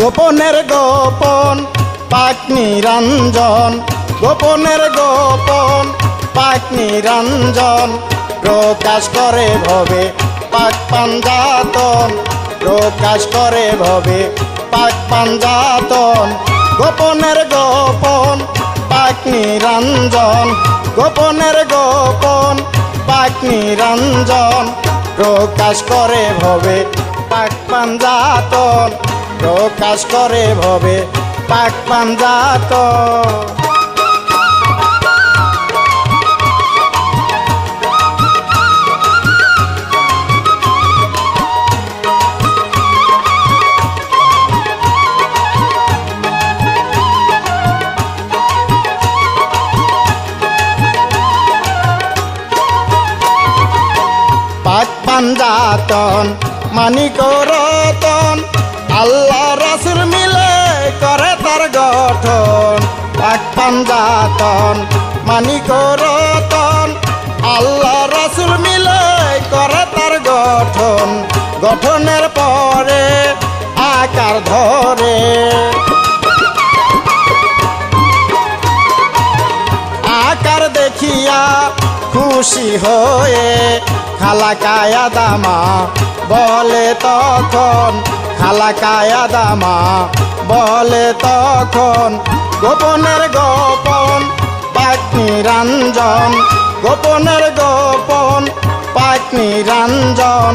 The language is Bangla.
গোপনের গোপন পাক নিরঞ্জন, গোপনের গোপন পাক নিরঞ্জন, প্রকাশ করে ভবে পাক পাঞ্জাতন, প্রকাশ করে ভবে পাক পাঞ্জাতন। গোপনের গোপন পাক নিরঞ্জন, গোপনের গোপন পাক নিরঞ্জন, প্রকাশ করে ভবে পাক পাঞ্জাতন, প্রকাশ করে ভবে পাক পাঞ্জাতন। পাক পাঞ্জাতন মানিক রতন, আল্লাহ রাসূল মিলে করে তার গঠন। পাক পাঞ্জাতন মানিক রতন, আল্লাহ রাসূল মিলে করে তার গঠন। গঠনের পরে আকার ধরে, আকার দেখিয়া খুশি হয়ে খালা কায়া দামা বলে তখন, খালা কায়া দামা বলে তখন। গোপনের গোপন পাক নিরঞ্জন, গোপনের গোপন পাক নিরঞ্জন,